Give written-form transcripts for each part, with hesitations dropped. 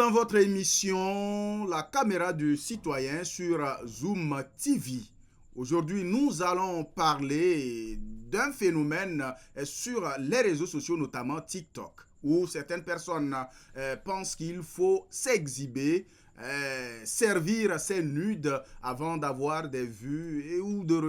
dans votre émission La caméra du citoyen sur Zoom TV. Aujourd'hui, nous allons parler d'un phénomène sur les réseaux sociaux, notamment TikTok, où certaines personnes pensent qu'il faut s'exhiber, servir ses nudes avant d'avoir des vues et ou de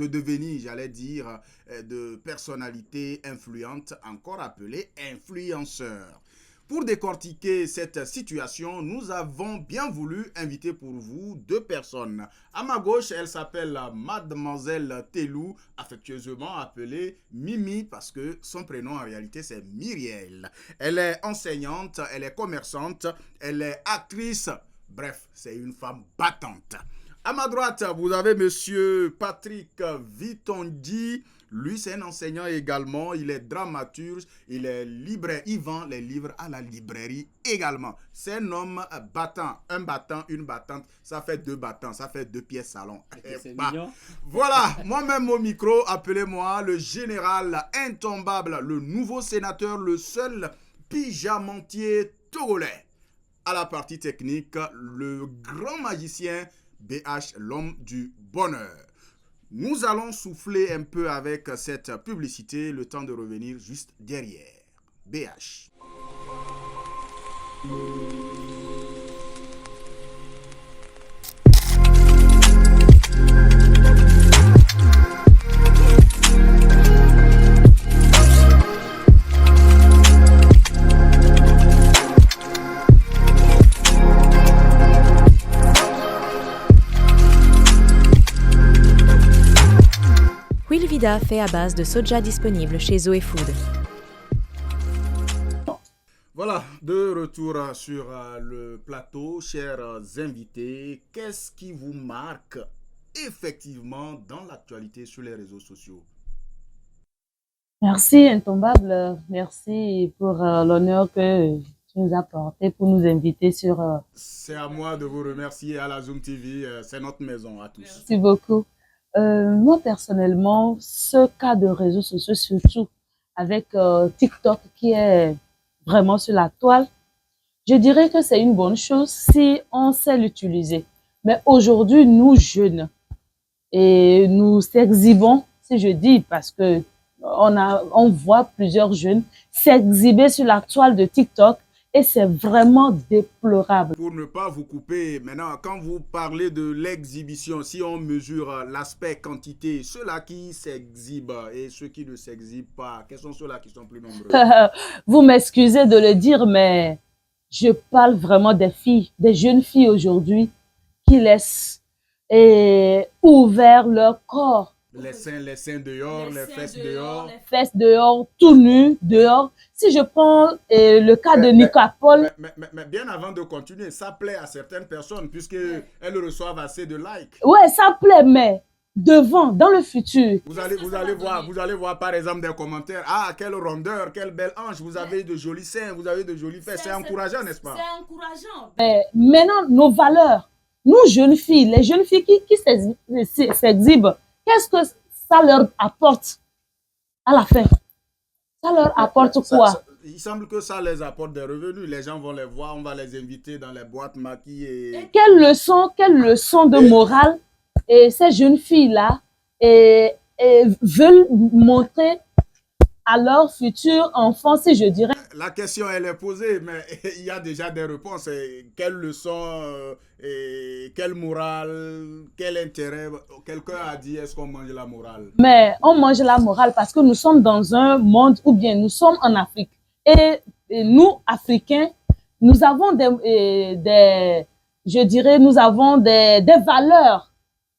devenir, j'allais dire, de personnalités influentes, encore appelées influenceurs. Pour décortiquer cette situation, nous avons bien voulu inviter pour vous deux personnes. À ma gauche, elle s'appelle Mademoiselle Telou, affectueusement appelée Mimi parce que son prénom en réalité c'est Myriel. Elle est enseignante, elle est commerçante, elle est actrice. Bref, c'est une femme battante. À ma droite, vous avez monsieur Patrick Vitondi. Lui, c'est un enseignant également. Il est dramaturge. Il est libraire. Il vend les livres à la librairie également. C'est un homme battant. Un battant, une battante. Ça fait deux battants. Ça fait deux pièces salon. C'est mignon. Voilà. Moi-même au micro, appelez-moi le général intombable, le nouveau sénateur, le seul pyjamantier togolais. À la partie technique, le grand magicien BH, l'homme du bonheur. Nous allons souffler un peu avec cette publicité, le temps de revenir juste derrière. BH. Willvida fait à base de soja disponible chez Zoé Food. Voilà, de retour sur le plateau, chers invités. Qu'est-ce qui vous marque effectivement dans l'actualité sur les réseaux sociaux? Merci, Intombable. Merci pour l'honneur que tu nous as porté pour nous inviter sur... C'est à moi de vous remercier à la Zoom TV. C'est notre maison à tous. Merci beaucoup. Moi, personnellement, ce cas de réseaux sociaux, surtout avec TikTok qui est vraiment sur la toile, je dirais que c'est une bonne chose si on sait l'utiliser. Mais aujourd'hui, nous, jeunes, et nous s'exhibons, si je dis, parce que on voit plusieurs jeunes s'exhiber sur la toile de TikTok et c'est vraiment déplorable. Pour ne pas vous couper, maintenant, quand vous parlez de l'exhibition, si on mesure l'aspect quantité, ceux-là qui s'exhibent et ceux qui ne s'exhibent pas, quels sont ceux-là qui sont plus nombreux? Vous m'excusez de le dire, mais je parle vraiment des filles, des jeunes filles aujourd'hui qui laissent ouvert leur corps. Les seins dehors, les fesses dehors. Les fesses dehors, tout nu, dehors. Si je prends le cas de Nicapol... Mais bien avant de continuer, ça plaît à certaines personnes puisqu'elles reçoivent assez de likes. Ouais, ça plaît, mais devant, dans le futur... Vous allez voir par exemple des commentaires. Ah, quelle rondeur, quelle belle hanche, vous avez de jolis seins, vous avez de jolies fesses. C'est encourageant, n'est-ce pas? C'est encourageant. Mais maintenant, nos valeurs, nous jeunes filles, les jeunes filles qui s'exhibent, qu'est-ce que ça leur apporte à la fin? Ça leur apporte quoi? Il semble que ça les apporte des revenus. Les gens vont les voir, on va les inviter dans les boîtes maquillées. Et quelle leçon de morale ces jeunes filles-là veulent montrer à leur futur enfant, si je dirais. La question, elle est posée, mais il y a déjà des réponses. Quelle leçon, quelle morale, quel intérêt? Quelqu'un a dit, est-ce qu'on mange la morale? Mais on mange la morale parce que nous sommes dans un monde, ou bien nous sommes en Afrique. Et nous, Africains, nous avons nous avons des valeurs.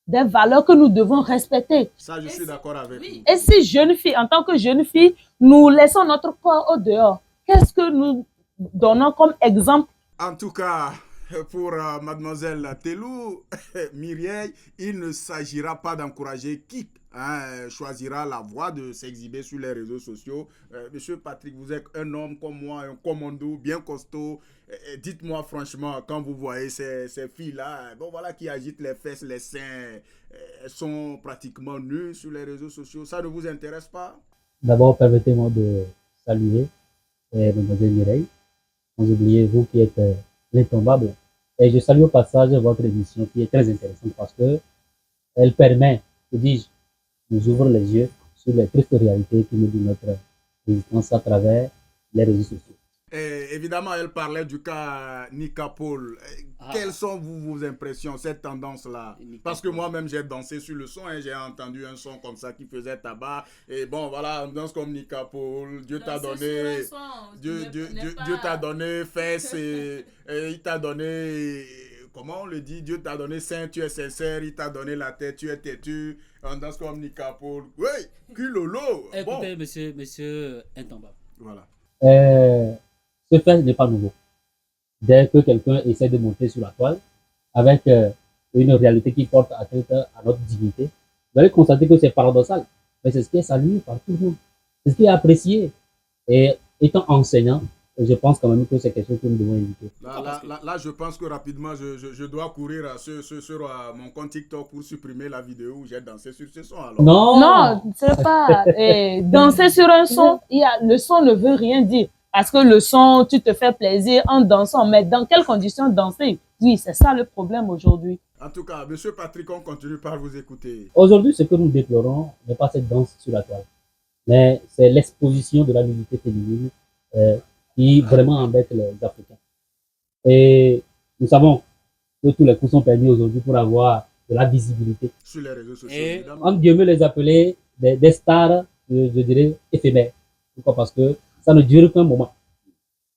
Des valeurs que nous devons respecter. Ça, je suis d'accord avec vous. Et si jeune fille, en tant que jeune fille, nous laissons notre corps au dehors, qu'est-ce que nous donnons comme exemple? En tout cas, pour mademoiselle Telou, Myriel, il ne s'agira pas d'encourager qui choisira la voie de s'exhiber sur les réseaux sociaux. Monsieur Patrick, vous êtes un homme comme moi, un commando bien costaud. Dites-moi franchement, quand vous voyez ces filles-là, bon voilà, qui agitent les fesses, les seins, elles sont pratiquement nues sur les réseaux sociaux. Ça ne vous intéresse pas? D'abord, permettez-moi de saluer Mademoiselle Mireille. sans oublier vous qui êtes l'intombable. Et je salue au passage votre émission qui est très intéressante parce que elle permet, que dis-je, nous ouvre les yeux sur les tristes réalités qui nous dit notre existence à travers les réseaux sociaux. Et évidemment, elle parlait du cas Nika Paul. Quelles sont vos impressions, cette tendance-là? Parce que moi-même, j'ai dansé sur le son, hein, j'ai entendu un son comme ça qui faisait tabac. Et bon, voilà, on danse comme Nika Paul. Dieu t'a donné... Dieu t'a donné fesses et il t'a donné... Comment on le dit? Dieu t'a donné sein, tu es sincère. Il t'a donné la tête, tu es têtu. On danse comme Nika Paul. Oui, culolo. Écoutez, bon. monsieur Intombable. Voilà. Ce fait n'est pas nouveau. Dès que quelqu'un essaie de monter sur la toile avec une réalité qui porte atteinte à notre dignité, vous allez constater que c'est paradoxal. Mais c'est ce qui est salué par tout le monde. C'est ce qui est apprécié. Et étant enseignant, je pense quand même que c'est quelque chose que nous devons éviter. Là, je pense que rapidement, je dois courir sur mon compte TikTok pour supprimer la vidéo où j'ai dansé sur ce son. Alors. Non, c'est pas danser sur un son. Le son ne veut rien dire. Parce que le son, tu te fais plaisir en dansant. Mais dans quelles conditions danser? Oui, c'est ça le problème aujourd'hui. En tout cas, monsieur Patrick, on continue par vous écouter. Aujourd'hui, ce que nous déplorons n'est pas cette danse sur la toile, mais c'est l'exposition de la nudité féminine qui vraiment embête les Africains. Et nous savons que tous les coups sont permis aujourd'hui pour avoir de la visibilité. Sur les réseaux sociaux, et on mieux les appeler des stars, je dirais, éphémères. Pourquoi? Parce que ça ne dure qu'un moment.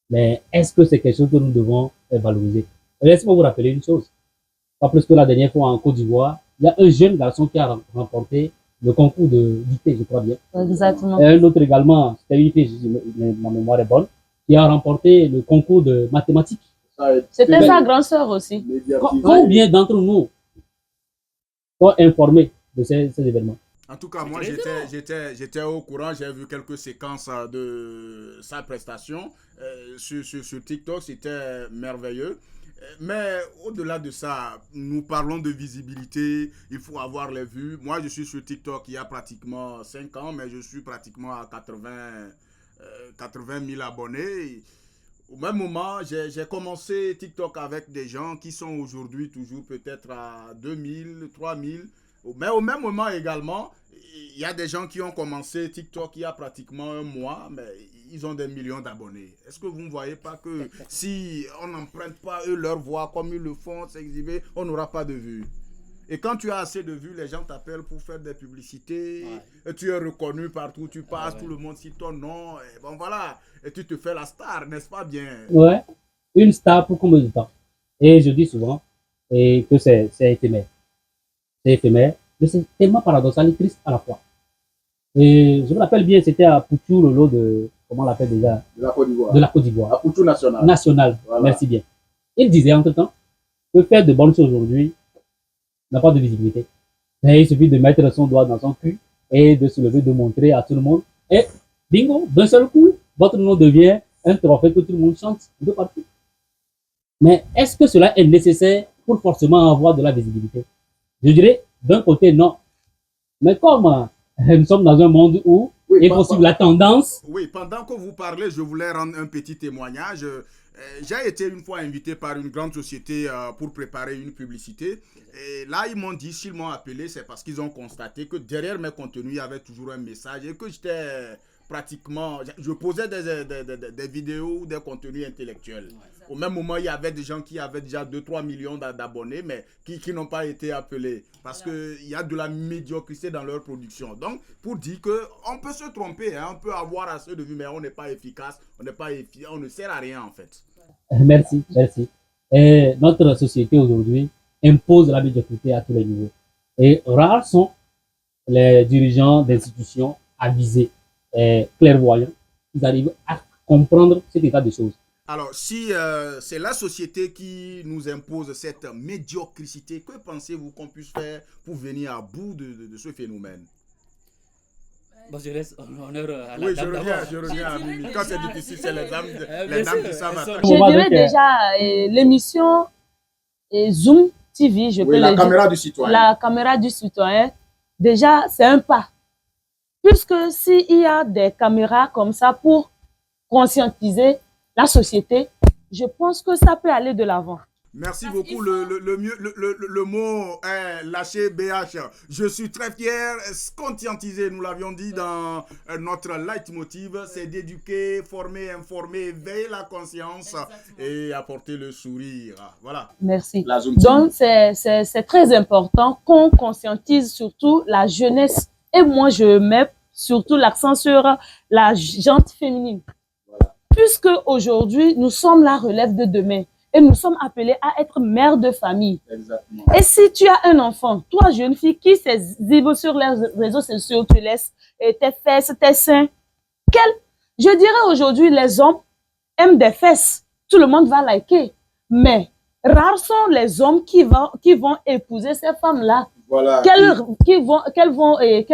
Mais est-ce que c'est quelque chose que nous devons valoriser? Laissez-moi vous rappeler une chose. Pas plus que la dernière fois en Côte d'Ivoire, il y a un jeune garçon qui a remporté le concours de dictée, je crois bien. Exactement. Et un autre également, c'était une fille, ma mémoire est bonne, qui a remporté le concours de mathématiques. C'était sa grande sœur aussi. Combien d'entre nous sont informés de ces événements? En tout cas, moi, j'étais au courant, j'ai vu quelques séquences de sa prestation sur TikTok, c'était merveilleux. Mais au-delà de ça, nous parlons de visibilité, il faut avoir les vues. Moi, je suis sur TikTok il y a pratiquement 5 ans, mais je suis pratiquement à 80 000 abonnés. Au même moment, j'ai commencé TikTok avec des gens qui sont aujourd'hui toujours peut-être à 2000, 3000. Mais au même moment également, il y a des gens qui ont commencé TikTok il y a pratiquement un mois, mais ils ont des millions d'abonnés. Est-ce que vous ne voyez pas que si on n'emprunte pas eux leur voix comme ils le font, s'exhiber, on n'aura pas de vues? Et quand tu as assez de vues, les gens t'appellent pour faire des publicités. Ouais. Et tu es reconnu partout où tu passes, tout le monde cite ton nom. Et bon voilà, et tu te fais la star, n'est-ce pas bien? Ouais, une star pour combien de temps? Et je dis souvent que c'est éphémère. C'est éphémère, mais c'est tellement paradoxal et triste à la fois. Et je me rappelle bien, c'était à Poutou, le lot de, comment on l'appelle déjà? De la Côte d'Ivoire. De la Côte d'Ivoire. À Poutou national. National, voilà. Merci bien. Il disait entre-temps que faire de bonnes choses aujourd'hui n'a pas de visibilité. Mais il suffit de mettre son doigt dans son cul et de se lever, de montrer à tout le monde. Et bingo, d'un seul coup, votre nom devient un trophée que tout le monde chante de partout. Mais est-ce que cela est nécessaire pour forcément avoir de la visibilité? Je dirais, d'un côté, non. Mais comme nous sommes dans un monde où il est possible la tendance. Oui, pendant que vous parlez, je voulais rendre un petit témoignage. J'ai été une fois invité par une grande société pour préparer une publicité. Et là, ils m'ont dit, s'ils m'ont appelé, c'est parce qu'ils ont constaté que derrière mes contenus, il y avait toujours un message et que j'étais pratiquement... Je posais des vidéos ou des contenus intellectuels. Au même moment, il y avait des gens qui avaient déjà 2-3 millions d'abonnés, mais qui n'ont pas été appelés parce qu'il y a de la médiocrité dans leur production. Donc, pour dire qu'on peut se tromper, hein, on peut avoir assez de vues, mais on n'est pas efficace, on ne sert à rien en fait. Merci, merci. Et notre société aujourd'hui impose la médiocrité à tous les niveaux. Et rares sont les dirigeants d'institutions avisés et clairvoyants. Ils arrivent à comprendre cet état de choses. Alors, si c'est la société qui nous impose cette médiocrité, que pensez-vous qu'on puisse faire pour venir à bout de ce phénomène? Bon, je laisse l'honneur à la oui, dame. Je reviens à Mimi. Quand c'est difficile, c'est les dames qui savent. Je dirais déjà l'émission Zoom TV, je peux la le caméra dire. Du citoyen. La caméra du citoyen, déjà, c'est un pas. Puisque s'il y a des caméras comme ça pour conscientiser la société, je pense que ça peut aller de l'avant. Merci beaucoup. Le mot est lâché, BH. Je suis très fier. Conscientiser, nous l'avions dit dans notre leitmotiv, c'est d'éduquer, former, informer, veiller la conscience et apporter le sourire. Voilà. Merci. Donc, c'est très important qu'on conscientise surtout la jeunesse. Et moi, je mets surtout l'accent sur la gente féminine. Voilà. Puisque aujourd'hui, nous sommes la relève de demain. Et nous sommes appelés à être mère de famille. Exactement. Et si tu as un enfant, toi, jeune fille, qui s'exhibe sur les réseaux sociaux, tu laisses tes fesses, tes seins. Je dirais aujourd'hui, les hommes aiment des fesses. Tout le monde va liker. Mais rares sont les hommes qui vont épouser ces femmes-là. Voilà. Qu'elles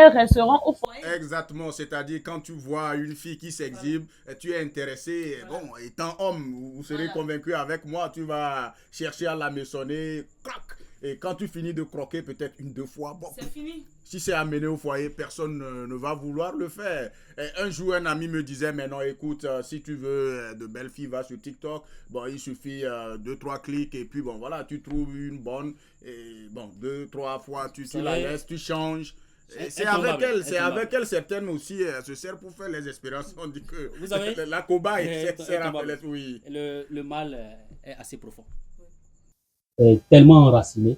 resteront au foyer. Exactement, c'est-à-dire quand tu vois une fille qui s'exhibe, tu es intéressé, bon, étant homme, vous serez convaincu avec moi, tu vas chercher à la maçonner, crac, et quand tu finis de croquer peut-être une, deux fois, bon, c'est fini. Si c'est amené au foyer, personne ne va vouloir le faire. Et un jour, un ami me disait, mais non, écoute, si tu veux de belles filles, va sur TikTok. Bon, il suffit 2-3 clics et puis bon, voilà, tu trouves une bonne. Et bon, 2-3 fois, tu la laisses, tu changes. C'est avec elle, certaines aussi se servent pour faire les expériences. On dit que vous savez, la cobaye sert à faire oui. Le mal est assez profond. Tellement enraciné,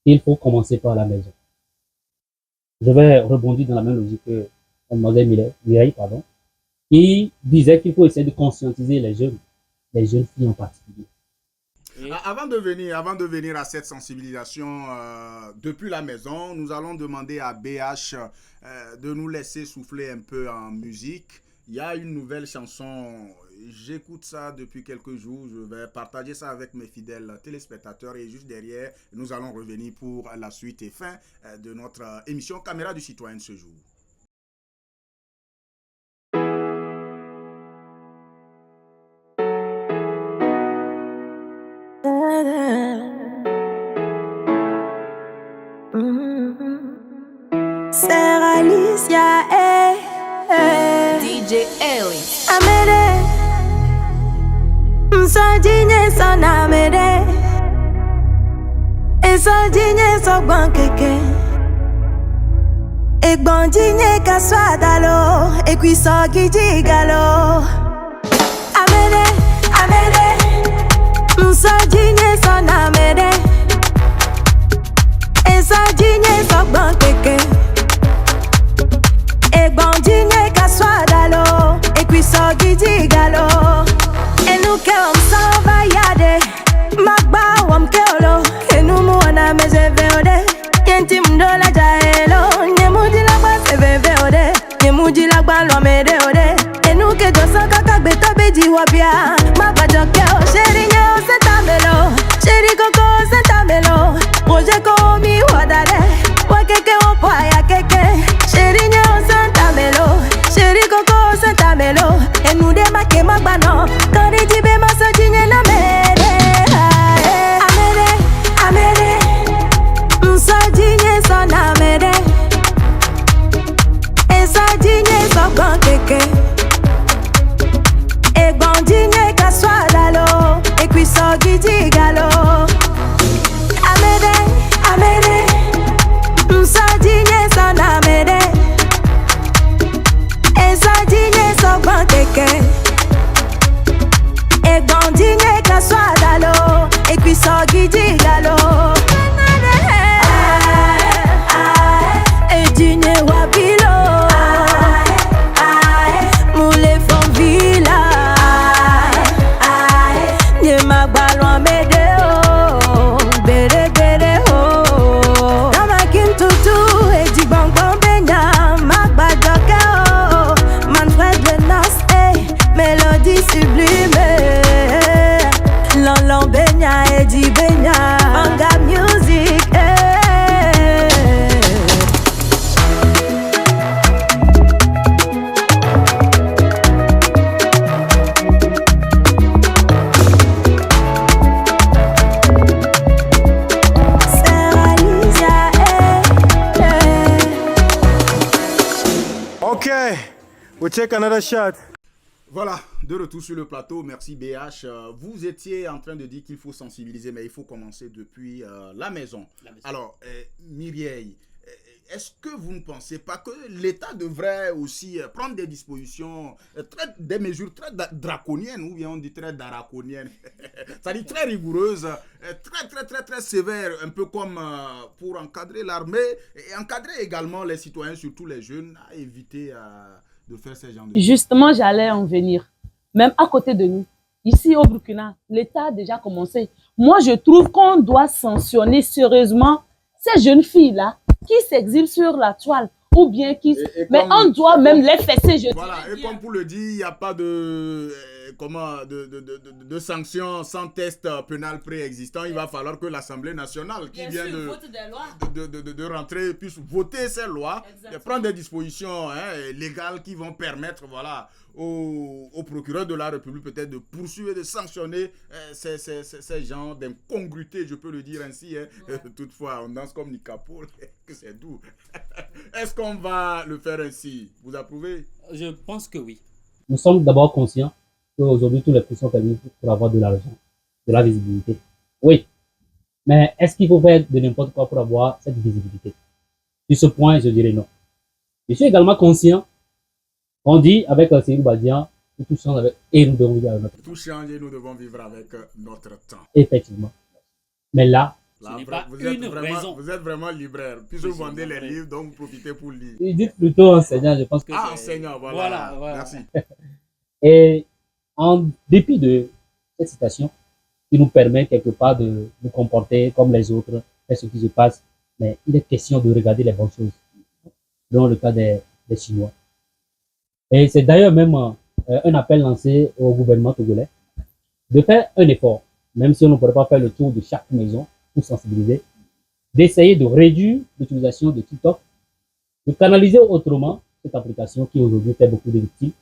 il faut commencer par la maison. Je vais rebondir dans la même logique que Mademoiselle Mireille, qui disait qu'il faut essayer de conscientiser les jeunes filles en particulier. Avant de venir à cette sensibilisation depuis la maison, nous allons demander à BH de nous laisser souffler un peu en musique. Il y a une nouvelle chanson, j'écoute ça depuis quelques jours, je vais partager ça avec mes fidèles téléspectateurs et juste derrière, nous allons revenir pour la suite et fin de notre émission Caméra du citoyen de ce jour. C'est Alicia DJ Ellie Amere Msajinye sana amere Esajinye sogban keke Egbonjinye kaswadalo Ekwisogi jigalo Amere Msajinye sana amere Esajinye sogban keke Egbonjinye kaswadalo Ekwisogi jigalo Enuke omsava yade Magba wamkeolo Enumu wana mezeveode Yenti mdola jaelo Nyemuji lagba seveveode Nyemuji lagba lomede ode Enuke dosa kaka beta beji wabia Magba jokeo Sheri nyeo sentamelo Sheri koko sentamelo Roje komi wadare Wakeke opo ayakeke Sheri nyeo sentamelo Sheri koko sentamelo Enude make magbano Kari jibe maso jinye na mere Amere Msa jinye so na mere Esa jinye so gwan keke Egbon jinye kaswa dalo Ekwiso giji galo Amere Msa jinye so na mere Esa jinye so gwan keke Egbondinye kaswa dalo Ekwisogi jigalo Ejinye wabilo Moule fon vila Nye magbalon medeo Bere bere ho Kamakin tutu Eji bongbong benya Magbadoke ho Manfred Lenas Mélodie sublime Lon benya Eji benya Anga music Okay, we'll take another shot. Voilà, de retour sur le plateau. Merci BH. Vous étiez en train de dire qu'il faut sensibiliser, mais il faut commencer depuis la maison. Alors, Myriel, est-ce que vous ne pensez pas que l'État devrait aussi prendre des dispositions, des mesures très draconiennes, ou bien on dit très draconiennes, c'est-à-dire très rigoureuses, très sévères, un peu comme pour encadrer l'armée et encadrer également les citoyens, surtout les jeunes, à éviter de faire ces genres de choses. Justement, j'allais en venir. Même à côté de nous, ici au Burkina, l'État a déjà commencé. Moi, je trouve qu'on doit sanctionner sérieusement ces jeunes filles-là qui s'exilent sur la toile ou bien qui... Mais on doit même les fesser, je voilà, et comme pour le dire, il n'y a pas de sanctions sans test pénal préexistant. Il va falloir que l'Assemblée nationale qui vient de rentrer puisse voter ces lois et prendre des dispositions légales qui vont permettre au procureur de la République peut-être de poursuivre et de sanctionner ces gens d'incongruité, je peux le dire ainsi. Toutefois, on danse comme Nicapo, que c'est doux. Est-ce qu'on va le faire ainsi? Vous approuvez? Je pense que oui. Nous sommes d'abord conscients qu'aujourd'hui, tous les prix sont permis pour avoir de l'argent, de la visibilité. Oui. Mais est-ce qu'il faut faire de n'importe quoi pour avoir cette visibilité? Sur ce point, je dirais non. Je suis également conscient qu'on dit avec Seydou Badian, tout change avec, et nous devons vivre avec notre temps. Tout change et nous devons vivre avec notre temps. Effectivement. Mais là, vous êtes vraiment libraire. Puisque vous vendez les livres, donc vous profitez pour lire. Dites plutôt enseignant, je pense que enseignant, voilà. Merci. Et en dépit de cette citation, qui nous permet quelque part de nous comporter comme les autres, faire ce qui se passe, mais il est question de regarder les bonnes choses, dans le cas des Chinois. Et c'est d'ailleurs même un appel lancé au gouvernement togolais de faire un effort, même si on ne pourrait pas faire le tour de chaque maison pour sensibiliser, d'essayer de réduire l'utilisation de TikTok, de canaliser autrement cette application qui aujourd'hui fait beaucoup de victimes,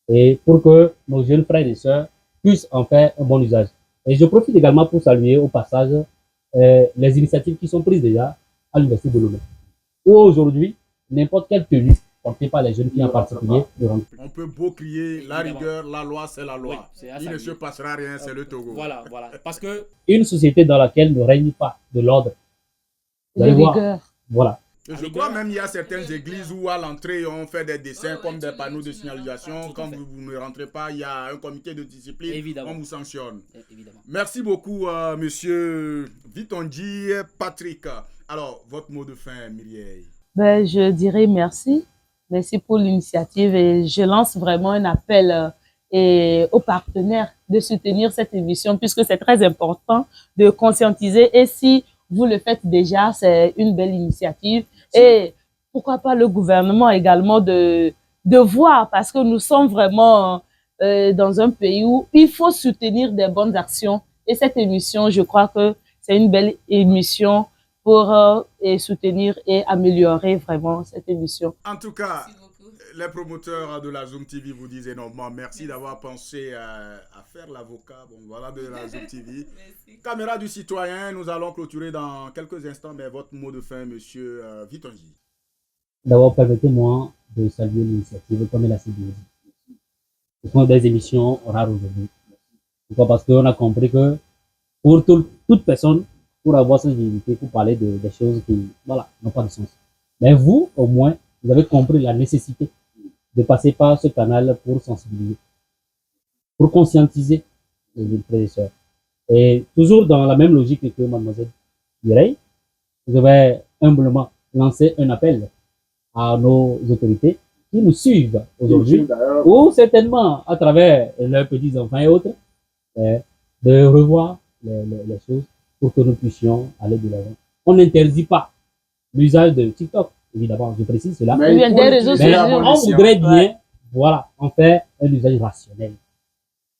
et pour que nos jeunes frères et sœurs puissent en faire un bon usage. Et je profite également pour saluer au passage les initiatives qui sont prises déjà à l'Université de Lomé, où aujourd'hui, n'importe quelle tenue portée par les jeunes filles en particulier. On peut beau crier la rigueur, la loi, c'est la loi. Oui, il ne se passera rien, c'est le Togo. Voilà. Parce que une société dans laquelle ne règne pas de l'ordre, de rigueur. Voilà. Je crois même qu'il y a certaines églises où à l'entrée on fait des dessins comme des panneaux de signalisation. Quand vous ne rentrez pas, il y a un comité de discipline. Évidemment. On vous sanctionne. Évidemment. Merci beaucoup, monsieur Vitondji Patrick. Alors, votre mot de fin, Myriel? Je dirais merci. Merci pour l'initiative et je lance vraiment un appel aux partenaires de soutenir cette émission puisque c'est très important de conscientiser et si vous le faites déjà, c'est une belle initiative. Et pourquoi pas le gouvernement également de voir parce que nous sommes vraiment dans un pays où il faut soutenir des bonnes actions. Et cette émission, je crois que c'est une belle émission pour soutenir et améliorer vraiment cette émission. En tout cas, les promoteurs de la Zoom TV vous disent énormément merci d'avoir pensé à faire l'avocat de la Zoom TV. Caméra du citoyen, nous allons clôturer dans quelques instants, mais votre mot de fin, monsieur Vitondji. D'abord, permettez-moi de saluer l'initiative comme elle a été dit. Ce sont des émissions rares aujourd'hui. Pourquoi? Parce qu'on a compris que pour toute personne, pour avoir cette visibilité, pour parler des choses qui, n'ont pas de sens. Mais vous, au moins, vous avez compris la nécessité de passer par ce canal pour sensibiliser, pour conscientiser les frères et sœurs. Et toujours dans la même logique que mademoiselle Mireille, je vais humblement lancer un appel à nos autorités qui nous suivent aujourd'hui, ou certainement à travers leurs petits-enfants et autres, de revoir les choses pour que nous puissions aller de l'avant. On n'interdit pas l'usage de TikTok, évidemment, je précise cela. Mais on voudrait bien, en faire un usage rationnel.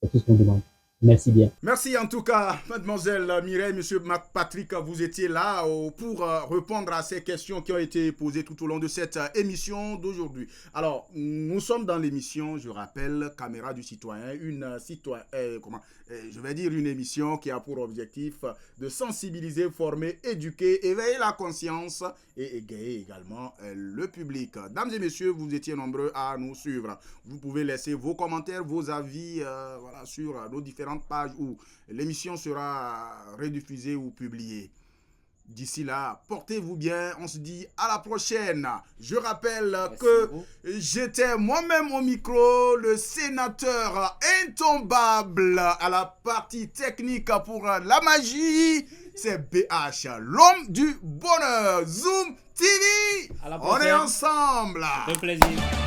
C'est tout ce qu'on demande. Merci bien. Merci en tout cas, mademoiselle Mireille, monsieur Patrick, vous étiez là pour répondre à ces questions qui ont été posées tout au long de cette émission d'aujourd'hui. Alors, nous sommes dans l'émission, je rappelle, Caméra du citoyen, une émission qui a pour objectif de sensibiliser, former, éduquer, éveiller la conscience et égayer également le public. Dames et messieurs, vous étiez nombreux à nous suivre. Vous pouvez laisser vos commentaires, vos avis sur nos différentes pages où l'émission sera rediffusée ou publiée. D'ici là, portez-vous bien. On se dit à la prochaine. Je rappelle que j'étais moi-même au micro, le sénateur intombable à la partie technique pour la magie. C'est BH, l'homme du bonheur. Zoom TV. On est ensemble. Un plaisir.